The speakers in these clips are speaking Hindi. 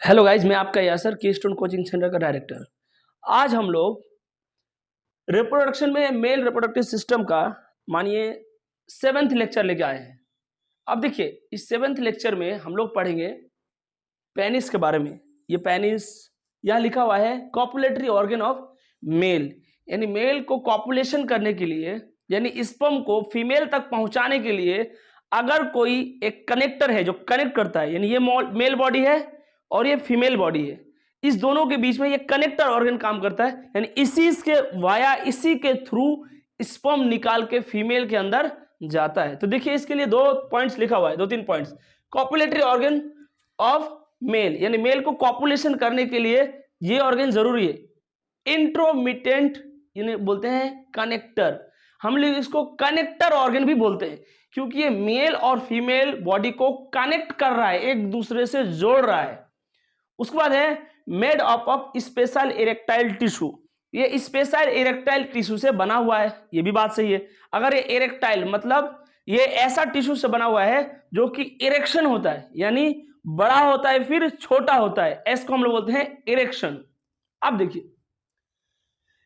हेलो गाइज, मैं आपका यासर कीस्टोन कोचिंग सेंटर का डायरेक्टर। आज हम लोग रिप्रोडक्शन में मेल रिप्रोडक्टिव सिस्टम का मानिए 7th लेक्चर लेके आए हैं। अब देखिए, इस 7th लेक्चर में हम लोग पढ़ेंगे पेनिस के बारे में। ये पेनिस यहाँ लिखा हुआ है कॉपुलेटरी ऑर्गन ऑफ मेल, यानी मेल को कॉपुलेशन करने के लिए, यानी स्पर्म को फीमेल तक पहुंचाने के लिए अगर कोई एक कनेक्टर है जो कनेक्ट करता है, यानी ये मेल बॉडी है और ये फीमेल बॉडी है, इस दोनों के बीच में ये कनेक्टर ऑर्गन काम करता है, यानी इसी के थ्रू स्पर्म निकाल के फीमेल के अंदर जाता है। तो देखिए, इसके लिए 2 पॉइंट्स लिखा हुआ है, 2-3 points. Copulatory organ of male, यानी मेल को कॉपुलेशन करने के लिए ये ऑर्गन जरूरी है। इंट्रोमिटेंट यानी बोलते हैं कनेक्टर, हम लोग इसको कनेक्टर ऑर्गन भी बोलते हैं क्योंकि ये मेल और फीमेल बॉडी को कनेक्ट कर रहा है, एक दूसरे से जोड़ रहा है। उसके बाद है made up of special erectile tissue, ये स्पेशल इरेक्टाइल टिश्यू से बना हुआ है, ये भी बात सही है। अगर ये इरेक्टाइल मतलब ये ऐसा टिश्यू से बना हुआ है जो कि इरेक्शन होता है, यानी बड़ा होता है फिर छोटा होता है, इसको हम लोग बोलते हैं इरेक्शन। अब देखिए,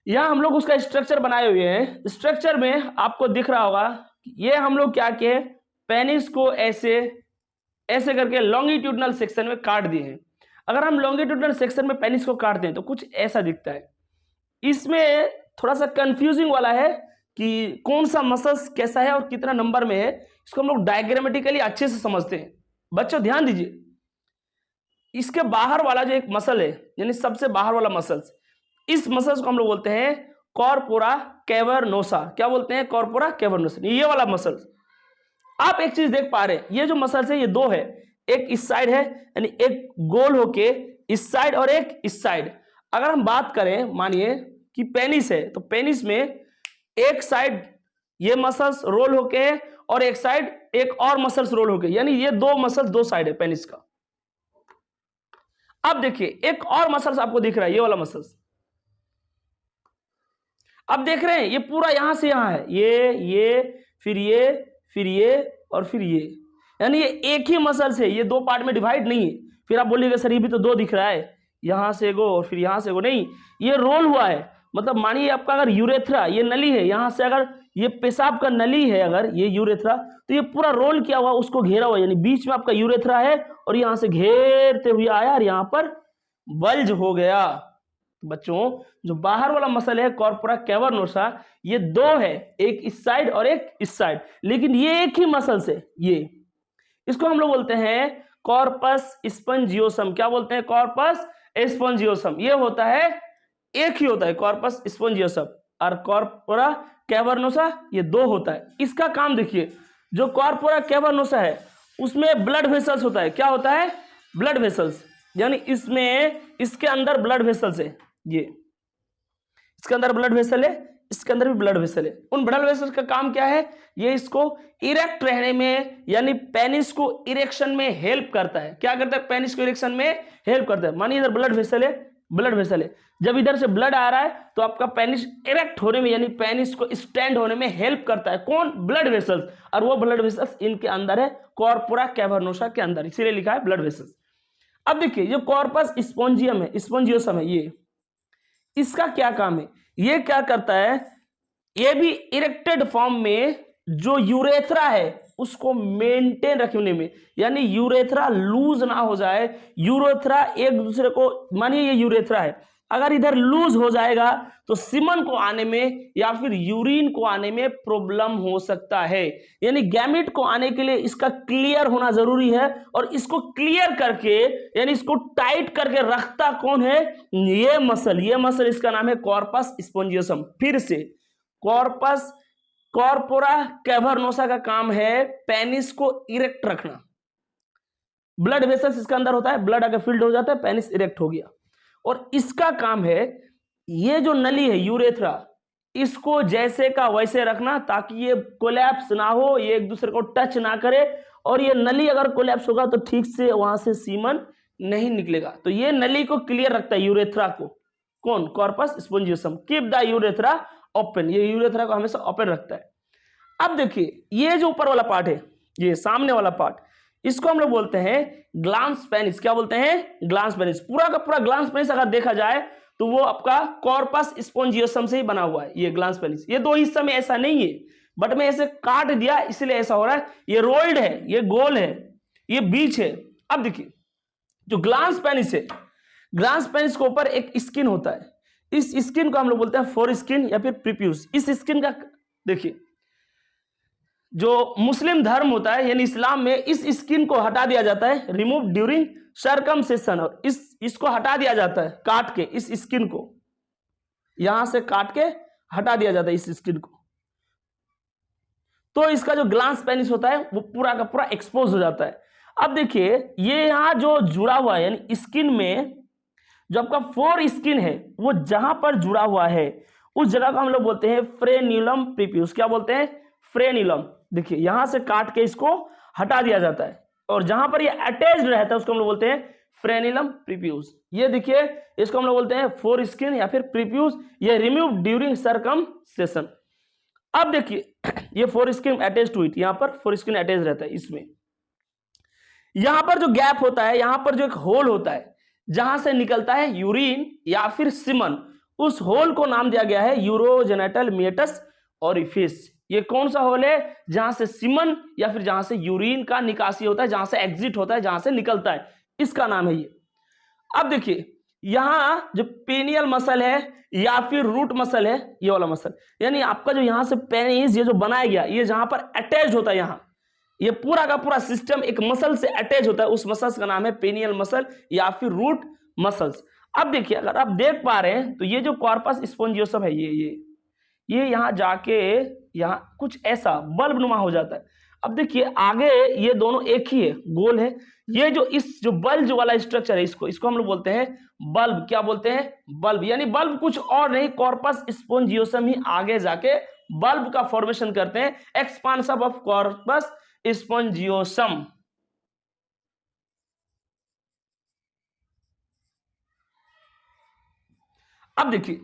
यहां हम लोग उसका स्ट्रक्चर बनाए हुए हैं। स्ट्रक्चर में आपको दिख रहा होगा, ये हम लोग क्या किए, पेनिस को ऐसे ऐसे करके लॉन्गिट्यूडनल सेक्शन में काट दिए हैं। अगर हम लॉन्गिट्यूडनल सेक्शन में पेनिस को काटते हैं तो कुछ ऐसा दिखता है। इसमें थोड़ा सा कंफ्यूजिंग वाला है कि कौन सा मसल्स कैसा है और कितना नंबर में है, इसको हम लोग डायग्रामेटिकली अच्छे से समझते हैं। बच्चों ध्यान दीजिए, इसके बाहर वाला जो एक मसल है, यानी सबसे बाहर वाला मसल्स, इस मसल्स को हम लोग बोलते हैं कॉर्पोरा कैवर्नोसा। क्या बोलते हैं? कॉर्पोरा कैवर्नोसा, ये वाला मसल्स। आप एक चीज देख पा रहे हैं, ये जो मसल्स है ये 2 है, एक इस साइड है, यानी एक गोल होके इस साइड और एक इस साइड। अगर हम बात करें, मानिए कि पेनिस है, तो पेनिस में एक साइड ये मसल्स रोल होके और एक साइड एक और मसल्स रोल होके, यानी ये 2 मसल्स 2 साइड है पेनिस का। अब देखिए, एक और मसल्स आपको दिख रहा है, ये वाला मसल्स। अब देख रहे हैं, ये पूरा यहां से यहां है, ये फिर ये और फिर ये, यानी ये एक ही मसल से, ये 2 पार्ट में डिवाइड नहीं है। फिर आप बोलिएगा सर ये भी तो 2 दिख रहा है, यहां से एगो और फिर यहां से एगो, नहीं, ये रोल हुआ है। मतलब मानिए आपका अगर यूरेथ्रा, ये नली है, यहां से अगर ये पेशाब का नली है, अगर ये यूरेथ्रा, तो ये पूरा रोल किया हुआ, उसको घेरा हुआ, यानी बीच में आपका यूरेथ्रा है और यहां से घेरते हुए आया और यहां पर बल्ज हो गया। बच्चों, जो बाहर वाला मसल है कॉर्पोरा कैवर्नोसा, ये 2 है, एक इस साइड और एक इस साइड, लेकिन ये एक ही मसल से, ये इसको हम लोग बोलते हैं कॉर्पस स्पंजियोसम। क्या बोलते हैं? Corpus spongiosum. ये होता है, एक ही होता है कॉर्पस स्पंजियोसम, और कॉर्पोरा कैवर्नोसा ये 2 होता है। इसका काम देखिए, जो कॉर्पोरा कैवर्नोसा है उसमें ब्लड वेसल्स होता है। क्या होता है? ब्लड वेसल्स, यानी इसमें इसके अंदर ब्लड वेसल्स है, ये इसके अंदर ब्लड वेसल है, इसके अंदर भी ब्लड वेसल है। उन ब्लड वेसल का काम क्या है? ये इसको इरेक्ट रहने में, यानी पेनिस को इरेक्शन में हेल्प करता है। क्या करता है? पेनिस को इरेक्शन में हेल्प करता है। मानिए इधर ब्लड वेसल है, ब्लड वेसल है, जब इधर से ब्लड आ रहा है तो आपका पेनिस इरेक्ट होने में, यानी पेनिस को स्टैंड होने में हेल्प करता है। कौन? Blood vessels. और वो ब्लड वेसल्स इनके अंदर है, कॉर्पोरा कैवर्नोसा के अंदर, इसीलिए लिखा है ब्लड वेसल्स। अब देखिए, जो कॉर्पस स्पॉन्जियम है, स्पॉन्जियोसम है, ये इसका क्या काम है? ये क्या करता है? ये भी इरेक्टेड फॉर्म में जो यूरेथ्रा है उसको मेंटेन रखने में, यानी यूरेथ्रा लूज ना हो जाए। यूरेथ्रा एक दूसरे को, मानिए ये यूरेथ्रा है, अगर इधर लूज हो जाएगा तो सीमन को आने में या फिर यूरिन को आने में प्रॉब्लम हो सकता है। यानी गैमेट को आने के लिए इसका क्लियर होना जरूरी है, और इसको क्लियर करके, यानी इसको टाइट करके रखता कौन है? ये मसल, इसका नाम है कॉर्पस स्पॉन्जियोसम। फिर से, कॉर्पस कॉर्पोरा कैवर्नोसा का काम है पेनिस को इरेक्ट रखना। ब्लड वेसल्स इसके अंदर होता है, ब्लड अगर फील्ड हो जाता है, पेनिस इरेक्ट हो गया। और इसका काम है, ये जो नली है यूरेथ्रा, इसको जैसे का वैसे रखना ताकि ये कोलैप्स ना हो, ये एक दूसरे को टच ना करे, और ये नली अगर कोलैप्स होगा तो ठीक से वहां से सीमन नहीं निकलेगा। तो ये नली को क्लियर रखता है, यूरेथ्रा को। कौन? Corpus spongiosum. Keep the urethra open, ये यूरेथ्रा को हमेशा ओपन रखता है। अब देखिए, ये जो ऊपर वाला पार्ट है, ये सामने वाला पार्ट, इसको हम लोग बोलते हैं ग्लांस पेनिस। क्या बोलते हैं? Glans penis. पूरा का पूरा ग्लांस पेनिस अगर देखा जाए तो वो आपका कॉर्पस स्पोंजियोसम से ही बना हुआ है, ये ग्लांस पेनिस। ये दो हिस्सा में ऐसा नहीं है, बट मैं ऐसे काट दिया इसलिए ऐसा हो रहा है। ये रोल्ड है, ये गोल है, ये बीच है। अब देखिए जो ग्लांस पेनिस है, ग्लांस पेनिस के ऊपर एक स्किन होता है। इस स्किन को हम लोग बोलते हैं फोर स्किन या फिर प्रीप्यूस। इस स्किन का देखिए जो मुस्लिम धर्म होता है यानी इस्लाम में इस स्किन को हटा दिया जाता है, रिमूव ड्यूरिंग सर्कमसिशन। और इसको हटा दिया जाता है काट के, इस स्किन को यहां से काट के हटा दिया जाता है इस स्किन को। तो इसका जो ग्लांस पेनिस होता है वो पूरा का पूरा एक्सपोज हो जाता है। अब देखिए ये यहां जो जुड़ा हुआ है यानी स्किन में जो आपका फोर स्किन है वो जहां पर जुड़ा हुआ है उस जगह को हम लोग बोलते हैं फ्रेन्यूलम प्रीप्यूस। क्या बोलते हैं? फ्रेन्यूलम। देखिए यहां से काट के इसको हटा दिया जाता है और जहां पर ये अटैच्ड रहता है उसको हम लोग बोलते हैं फ्रेन्यूलम प्रीप्यूस। ये देखिए इसको हम लोग बोलते हैं फोर स्किन या फिर प्रीप्यूस। ये रिमूव ड्यूरिंग सर्कमसिशन। अब देखिए ये foreskin attach to it, यहां पर फोर स्किन अटैच रहता है इसमें। यहां पर जो गैप होता है, यहां पर जो एक होल होता है जहां से निकलता है यूरिन या फिर सीमन, उस होल को नाम दिया गया है यूरोजेनिटल मेटस ओरिफिस। ये कौन सा होल है? जहां से सीमन या फिर जहां से यूरिन का निकासी होता है, जहां से एग्जिट होता है, जहां से निकलता है, इसका नाम है ये। अब देखिए यहां जो पेनियल मसल है या फिर रूट मसल है, ये वाला मसल यानी आपका जो यहां से पेनिस ये जो बनाया गया, ये जहां पर अटैच होता है, यहां ये पूरा का पूरा सिस्टम एक मसल से अटैच होता है, उस मसल्स का नाम है पेनियल मसल या फिर रूट मसल्स। अब देखिए अगर आप देख पा रहे हैं तो ये जो कॉर्पस स्पोंजियोसम है ये यहां जाके यहां कुछ ऐसा बल्ब नुमा हो जाता है। अब देखिए आगे ये दोनों एक ही है, गोल है। ये जो इस जो बल्ब वाला स्ट्रक्चर है इसको हम लोग बोलते हैं बल्ब। क्या बोलते हैं? बल्ब। यानी बल्ब कुछ और नहीं, कॉर्पस स्पोंजियोसम ही आगे जाके बल्ब का फॉर्मेशन करते हैं, एक्सपांशन ऑफ कॉर्पस स्पोंजियोसम। अब देखिए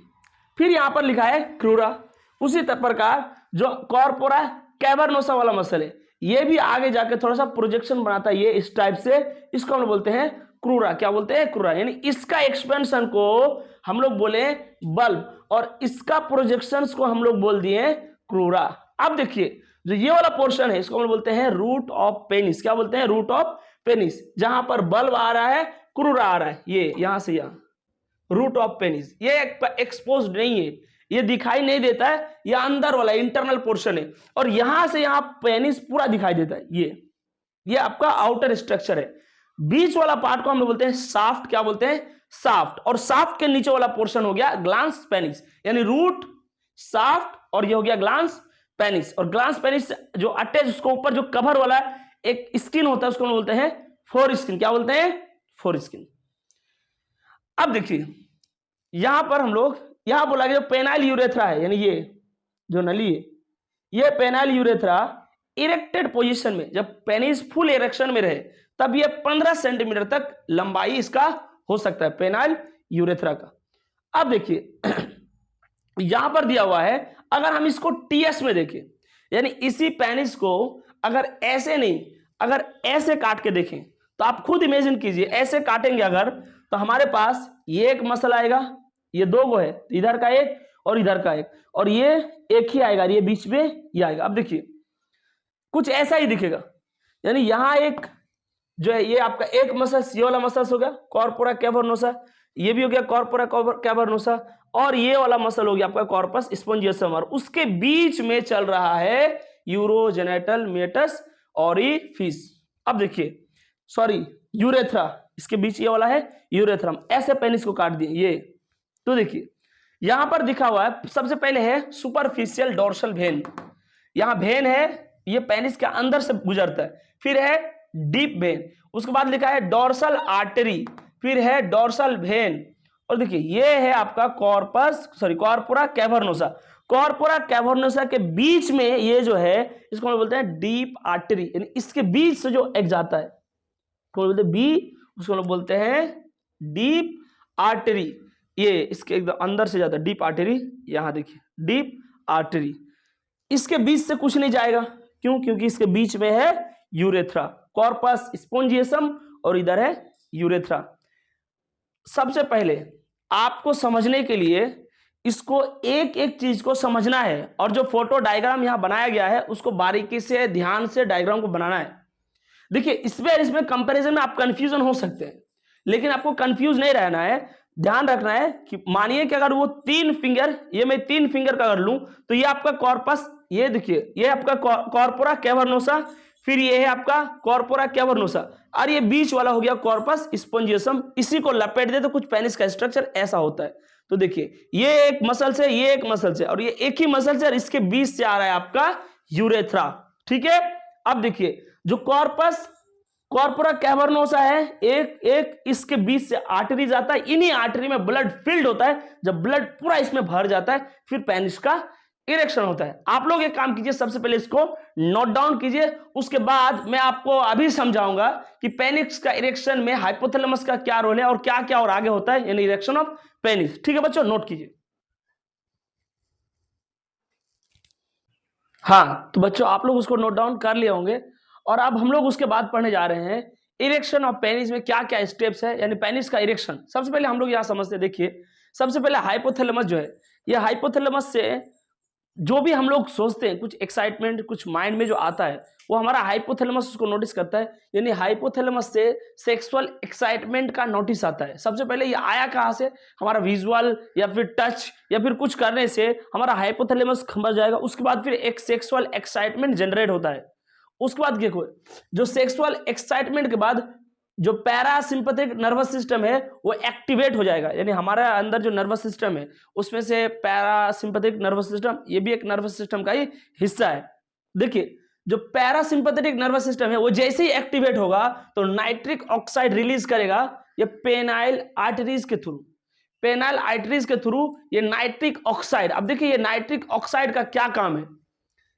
फिर यहां पर लिखा है क्रूरा। उसी प्रकार जो कॉर्पोरा कैवर्नोसा वाला मसल है ये भी आगे जाके थोड़ा सा प्रोजेक्शन बनाता है, ये इस टाइप से, इसको हम लोग बोलते हैं क्रूरा। क्या बोलते हैं? क्रूरा। यानी इसका एक्सपेंशन को हम लोग बोले बल्ब और इसका प्रोजेक्शन को हम लोग बोल दिए क्रूरा। अब देखिए जो ये वाला पोर्शन है इसको हम लोग बोलते हैं रूट ऑफ पेनिस। क्या बोलते हैं? Root of penis. जहां पर बल्ब आ रहा है, क्रूरा आ रहा है, ये यहां से यहां रूट ऑफ पेनिस। ये एक्सपोज नहीं है, ये दिखाई नहीं देता है, ये अंदर वाला इंटरनल पोर्शन है और यहां से यहां पेनिस पूरा दिखाई देता है। ये आपका आउटर स्ट्रक्चर है। बीच वाला पार्ट को हम लोग बोलते हैं शाफ्ट। क्या बोलते हैं? शाफ्ट। और शाफ्ट के नीचे वाला पोर्शन हो गया ग्लांस पेनिस। यानी रूट, शाफ्ट और ये हो गया ग्लांस पेनिस। और ग्लांस पेनिस जो अटैच उसको ऊपर जो कवर वाला एक स्किन होता है उसको हम बोलते हैं फोर स्किन। क्या बोलते हैं? Four skin. अब देखिए यहां पर हम लोग यहां बोला गया जो पेनाइल यूरेथ्रा है यानी ये जो नली है, ये पेनाइल यूरेथ्रा इरेक्टेड पोजीशन में, जब पेनिस फुल इरेक्शन में रहे तब ये 15 सेंटीमीटर तक लंबाई इसका हो सकता है, पेनाइल यूरेथ्रा का। अब देखिए यहां पर दिया हुआ है, अगर हम इसको टीएस में देखें यानी इसी पेनिस को अगर ऐसे नहीं, अगर ऐसे काट के देखें तो आप खुद इमेजिन कीजिए, ऐसे काटेंगे अगर तो हमारे पास ये एक मसल आएगा, ये दो गो है, इधर का एक और इधर का एक, और ये एक ही आएगा, ये बीच में ये आएगा। अब देखिए कुछ ऐसा ही दिखेगा, यानी यहां एक जो है ये आपका एक मसल, ये वाला मसल हो गया कॉर्पोरा कैवर्नोसा, ये भी हो गया कॉर्पोरा कैवर्नोसा, और ये वाला मसल हो गया आपका कॉर्पस स्पोंजियोसम, और उसके बीच में चल रहा है यूरोजेनिटल मेटस ओरिफिस। अब देखिए सॉरी यूरेथ्रा, इसके बीच ये वाला है यूरेथ्रम। ऐसे पेनिस को काट दिए ये, तो देखिए यहां पर दिखा हुआ है सबसे पहले है सुपरफिशियल डोर्सल वेन, यहां वेन है ये पेनिस के अंदर से गुजरता है, फिर है डीप वेन, उसके बाद लिखा है डोर्सल आर्टरी, फिर है डोर्सल वेन, और देखिए ये है आपका कॉर्पोरा कैवर्नोसा। कॉर्पोरा कैवर्नोसा के बीच में ये जो है इसको हम बोलते हैं डीप आर्टरी, यानी इसके बीच से जो एक जाता है बोलते हैं बी, उसको लोग बोलते हैं डीप आर्टरी। ये इसके एकदम अंदर से जाता है डीप आर्टरी, यहां देखिए डीप आर्टरी, इसके बीच से कुछ नहीं जाएगा, क्यों? क्योंकि इसके बीच में है यूरेथ्रा, कॉर्पस स्पोंजियसम और इधर है यूरेथ्रा। सबसे पहले आपको समझने के लिए इसको एक एक चीज को समझना है, और जो फोटो डायग्राम यहां बनाया गया है उसको बारीकी से ध्यान से डायग्राम को बनाना है। देखिए इसमें कंपैरिजन में आप कंफ्यूजन हो सकते हैं, लेकिन आपको कंफ्यूज नहीं रहना है। ध्यान रखना है कि मानिए कि अगर वो 3 फिंगर, ये मैं 3 फिंगर का अगर लूं तो ये आपका कॉर्पस, ये देखिए ये आपका कॉर्पोरा कैवर्नोसा, फिर ये है आपका कॉर्पोरा कैवर्नोसा, और ये बीच वाला हो गया कॉर्पस स्पोंजियसम। इसी को लपेट दे तो कुछ पेनिस का स्ट्रक्चर ऐसा होता है। तो देखिए ये एक मसल से, ये एक मसल से, और ये एक ही मसल से, और इसके बीच से आ रहा है आपका यूरेथ्रा। ठीक है, अब देखिए जो कॉर्पोरा कैवर्नोसा है, एक इसके बीच से आर्टरी जाता है, इन्हीं आर्टरी में ब्लड फिल्ड होता है। जब ब्लड पूरा इसमें भर जाता है फिर पेनिस का इरेक्शन होता है। आप लोग एक काम कीजिए, सबसे पहले इसको नोट डाउन कीजिए, उसके बाद मैं आपको अभी समझाऊंगा कि पेनिस का इरेक्शन में हाइपोथैलेमस का क्या रोल है और क्या क्या और आगे होता है, यानी इरेक्शन ऑफ पेनिस। ठीक है बच्चों, नोट कीजिए। हाँ तो बच्चों आप लोग उसको नोट डाउन कर लिए होंगे, और अब हम लोग उसके बाद पढ़ने जा रहे हैं इरेक्शन ऑफ पेनिस में क्या क्या स्टेप्स है, यानी पेनिस का इरेक्शन। सबसे पहले हम लोग यहां समझते हैं, देखिए सबसे पहले हाइपोथैलेमस जो है, ये हाइपोथैलेमस से जो भी हम लोग सोचते हैं, कुछ एक्साइटमेंट कुछ माइंड में जो आता है, वो हमारा हाइपोथैलेमस उसको नोटिस करता है। यानी हाइपोथैलेमस से सेक्सुअल एक्साइटमेंट का नोटिस आता है। सबसे पहले ये आया कहां से, हमारा विजुअल या फिर टच या फिर कुछ करने से हमारा हाइपोथैलेमस समझ जाएगा। उसके बाद फिर एक सेक्सुअल एक्साइटमेंट जनरेट होता है। उसके बाद देखो जो सेक्सुअल एक्साइटमेंट के बाद जो पैरासिम्पैथिक नर्वस सिस्टम है वो एक्टिवेट हो जाएगा। यानी हमारा अंदर जो नर्वस सिस्टम है उसमें से पैरासिम्पैथिक नर्वस सिस्टम, ये भी एक नर्वस सिस्टम का ही हिस्सा है। देखिए जो पैरासिम्पैथिक नर्वस सिस्टम है वो जैसे ही एक्टिवेट होगा तो नाइट्रिक ऑक्साइड रिलीज करेगा, ये पेनाइल आर्टरीज के थ्रू, पेनाइल आर्टरीज के थ्रू ये नाइट्रिक ऑक्साइड। अब देखिए ये नाइट्रिक ऑक्साइड का क्या काम है,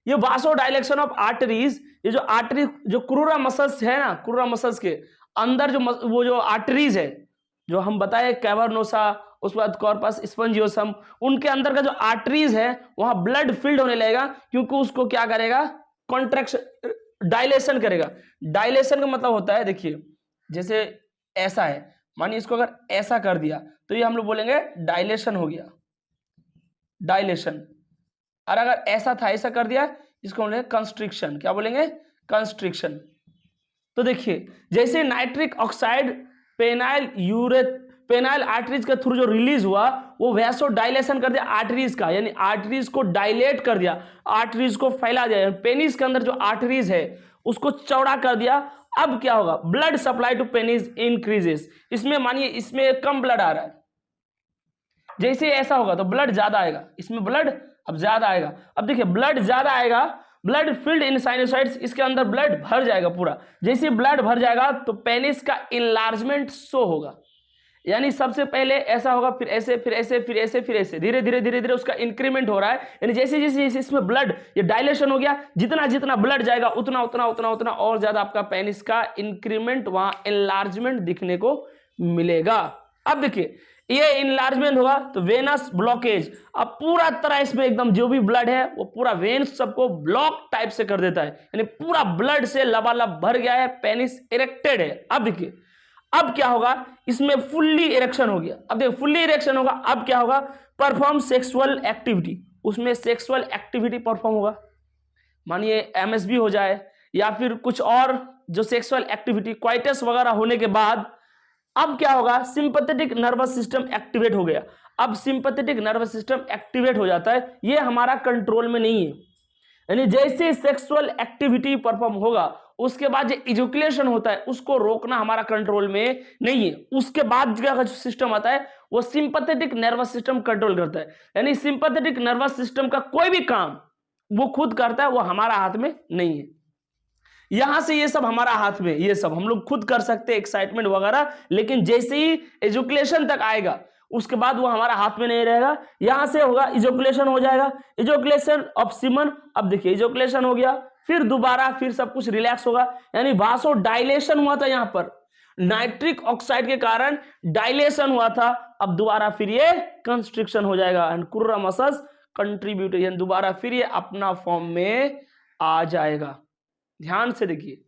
ये वासो डायलेक्शन ऑफ आर्टरीज, ये जो आर्टरी जो क्रूरा मसल्स है ना, क्रूरा मसल्स के अंदर जो वो जो आर्टरीज है, जो हम बताए कैवर्नोसा, उसके बाद कॉर्पस स्पोंजियोसम, उनके अंदर का जो आर्टरीज है वहां ब्लड फिल्ड होने लगेगा, क्योंकि उसको क्या करेगा, कॉन्ट्रैक्शन, डायलेशन करेगा। डायलेशन का मतलब होता है, देखिए जैसे ऐसा है, मानिए इसको अगर ऐसा कर दिया तो ये हम लोग बोलेंगे डायलेशन हो गया, डायलेशन। और अगर ऐसा था, ऐसा कर दिया, इसको बोलेंगे कंस्ट्रिक्शन। क्या बोलेंगे, कंस्ट्रिक्शन। तो देखिए जैसे नाइट्रिक ऑक्साइड पेनाइल आर्टरीज के थ्रू जो रिलीज हुआ वो वैसो डायलेशन कर दिया आर्टरीज का, यानी आर्टरीज को डायलेट कर दिया, आर्टरीज को फैला दिया। पेनिस के अंदर जो आर्टरीज है उसको चौड़ा कर दिया। अब क्या होगा, blood supply to penis increases. इसमें मानिए इसमें कम ब्लड आ रहा है, जैसे ऐसा होगा तो ब्लड ज्यादा आएगा, इसमें ब्लड अब ज्यादा आएगा। अब देखिए ब्लड ज्यादा आएगा, ब्लड फिल्ड इन साइनोसाइड्स, इसके अंदर ब्लड भर जाएगा पूरा। जैसे ब्लड भर जाएगा तो पेनिस का इनलार्जमेंट शो होगा। यानी सबसे पहले ऐसा होगा, फिर ऐसे, फिर ऐसे, फिर ऐसे, फिर ऐसे, धीरे धीरे धीरे धीरे उसका इंक्रीमेंट हो रहा है। यानी जैसे जैसे जैसे इसमें ब्लड ये डायलेशन हो गया, जितना जितना ब्लड जाएगा उतना उतना उतना उतना और ज्यादा आपका पेनिस का इंक्रीमेंट, वहां इनलार्जमेंट दिखने को मिलेगा। अब देखिए ये इनलार्जमेंट होगा तो वेनस ब्लॉकेज, अब पूरा तरह इसमें एकदम जो भी ब्लड है वो पूरा वेन्स सबको ब्लॉक टाइप से कर देता है, यानी पूरा ब्लड से लबालब भर गया है, पेनिस इरेक्टेड है। अब देखिए अब क्या होगा, इसमें फुल्ली इरेक्शन हो गया। अब देखिए फुल्ली इरेक्शन होगा, अब क्या होगा, परफॉर्म सेक्सुअल एक्टिविटी, उसमें सेक्सुअल एक्टिविटी परफॉर्म होगा। मानिए एमएसबी हो जाए या फिर कुछ और जो सेक्सुअल एक्टिविटी, क्वाइटस वगैरह होने के बाद अब क्या होगा, सिंपैथेटिक नर्वस सिस्टम एक्टिवेट हो गया। अब सिंपैथेटिक नर्वस सिस्टम एक्टिवेट हो जाता है, ये हमारा कंट्रोल में नहीं है। यानी जैसे सेक्सुअल एक्टिविटी परफॉर्म होगा उसके बाद जो इजोकुलेशन होता है उसको रोकना हमारा कंट्रोल में नहीं है। उसके बाद का जो सिस्टम आता है वो सिंपैथेटिक नर्वस सिस्टम कंट्रोल करता है। यानी सिंपैथेटिक नर्वस सिस्टम का कोई भी काम वो खुद करता है, वो हमारा हाथ में नहीं है। यहां से ये सब हमारा हाथ में, ये सब हम लोग खुद कर सकते हैं एक्साइटमेंट वगैरह, लेकिन जैसे ही एजुकुलेशन तक आएगा उसके बाद वो हमारा हाथ में नहीं रहेगा। यहां से होगा इजोकुलेशन हो जाएगा, इजोकुलेशन ऑफ सीमन। अब देखिए इजोकुलेशन हो गया, फिर दोबारा फिर सब कुछ रिलैक्स होगा। यानी वासो डायलेशन हुआ था, यहां पर नाइट्रिक ऑक्साइड के कारण डायलेशन हुआ था, अब दोबारा फिर ये कंस्ट्रिक्शन हो जाएगा एंड कुर्रा मसल्स कंट्रीब्यूट, दोबारा फिर ये अपना फॉर्म में आ जाएगा। ध्यान से देखिए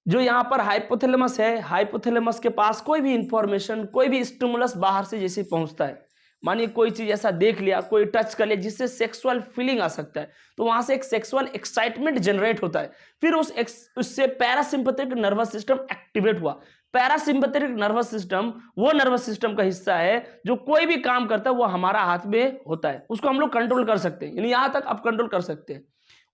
जो यहाँ पर हाइपोथैलेमस है, हाइपोथैलेमस के पास कोई भी इंफॉर्मेशन, कोई भी स्टिमुलस बाहर से जैसे पहुंचता है, मानिए कोई चीज ऐसा देख लिया, कोई टच कर लिया जिससे सेक्सुअल फीलिंग आ सकता है, तो वहां से एक सेक्सुअल एक्साइटमेंट जनरेट होता है, फिर उससे पैरासिम्पैथिक नर्वस सिस्टम एक्टिवेट हुआ। पैरासिम्पैथिक नर्वस सिस्टम वो नर्वस सिस्टम का हिस्सा है जो कोई भी काम करता है वो हमारा हाथ में होता है, उसको हम लोग कंट्रोल कर सकते हैं, यानी यहां तक आप कंट्रोल कर सकते हैं।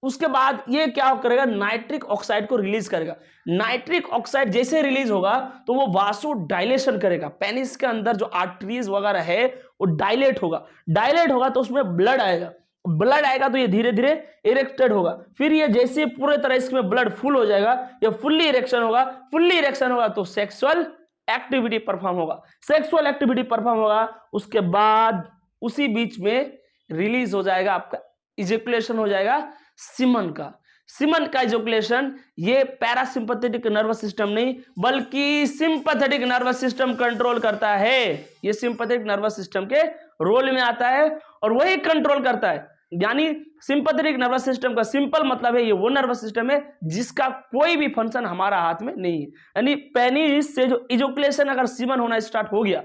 उसके बाद ये क्या करेगा, नाइट्रिक ऑक्साइड को रिलीज करेगा। नाइट्रिक ऑक्साइड जैसे रिलीज होगा तो वो वासो डायलेशन करेगा, पेनिस के अंदर जो आर्टरीज वगैरह है वो डायलेट होगा, डायलेट होगा तो उसमें ब्लड आएगा, ब्लड आएगा तो ये धीरे धीरे इरेक्टेड होगा, फिर ये जैसे पूरे तरह इसमें ब्लड फुल हो जाएगा, ये फुल्ली इरेक्शन होगा, फुल्ली इरेक्शन होगा तो सेक्सुअल एक्टिविटी परफॉर्म होगा, सेक्सुअल एक्टिविटी परफॉर्म होगा। उसके बाद उसी बीच में रिलीज हो जाएगा आपका इजैकुलेशन हो जाएगा सीमन का। सीमन का इजैकुलेशन ये पैरासिम्पैथेटिक नर्वस सिस्टम नहीं बल्कि सिंपैथेटिक नर्वस सिस्टम कंट्रोल करता है, ये सिंपैथेटिक नर्वस सिस्टम के रोल में आता है और वही कंट्रोल करता है। यानी सिंपैथेटिक नर्वस सिस्टम का सिंपल मतलब है ये वो नर्वस सिस्टम है जिसका कोई भी फंक्शन हमारा हाथ में नहीं है, यानी पेनिस से जो इजैकुलेशन अगर सीमन होना स्टार्ट हो गया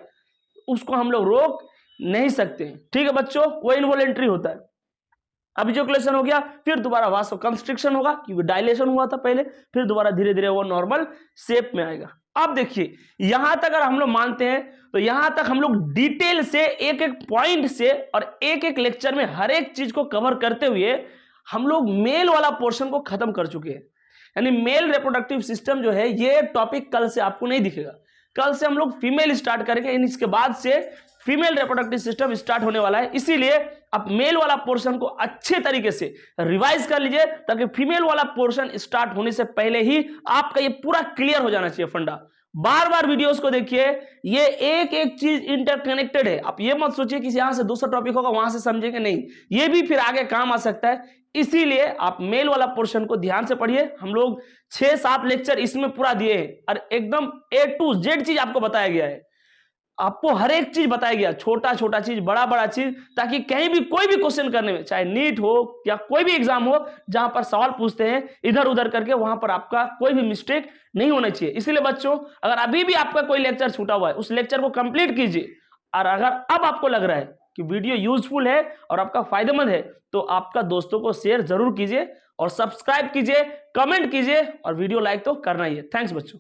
उसको हम लोग रोक नहीं सकते। ठीक है बच्चों, वो इनवॉलेंट्री होता है। अब इजैकुलेशन हो गया, फिर दोबारा वासो कंस्ट्रिक्शन होगा क्योंकि डायलेशन हुआ था पहले, फिर दोबारा धीरे धीरे वो नॉर्मल शेप में आएगा। अब देखिए यहां तक अगर हम लोग मानते हैं तो यहां तक हम लोग डिटेल से एक एक पॉइंट से और एक एक लेक्चर में हर एक चीज को कवर करते हुए हम लोग मेल वाला पोर्शन को खत्म कर चुके हैं। यानी मेल रिप्रोडक्टिव सिस्टम जो है ये टॉपिक कल से आपको नहीं दिखेगा, कल से हम लोग फीमेल स्टार्ट करेंगे, इसके बाद से फीमेल रिप्रोडक्टिव सिस्टम स्टार्ट होने वाला है। इसीलिए आप मेल वाला पोर्शन को अच्छे तरीके से रिवाइज कर लीजिए ताकि फीमेल वाला पोर्शन स्टार्ट होने से पहले ही आपका ये पूरा क्लियर हो जाना चाहिए फंडा। बार बार वीडियोस को देखिए, ये एक एक चीज इंटरकनेक्टेड है। आप ये मत सोचिए कि यहां से दूसरा टॉपिक होगा वहां से समझेंगे, नहीं, ये भी फिर आगे काम आ सकता है। इसीलिए आप मेल वाला पोर्शन को ध्यान से पढ़िए। हम लोग 6-7 लेक्चर इसमें पूरा दिए हैं और एकदम A to Z चीज आपको बताया गया है, आपको हर एक चीज बताया गया, छोटा छोटा चीज, बड़ा बड़ा चीज, ताकि कहीं भी कोई भी क्वेश्चन करने में, चाहे नीट हो या कोई भी एग्जाम हो जहां पर सवाल पूछते हैं इधर उधर करके, वहां पर आपका कोई भी मिस्टेक नहीं होना चाहिए। इसीलिए बच्चों अगर अभी भी आपका कोई लेक्चर छूटा हुआ है उस लेक्चर को कंप्लीट कीजिए, और अगर अब आपको लग रहा है कि वीडियो यूजफुल है और आपका फायदेमंद है तो आपका दोस्तों को शेयर जरूर कीजिए और सब्सक्राइब कीजिए, कमेंट कीजिए और वीडियो लाइक तो करना ही है। थैंक्स बच्चों।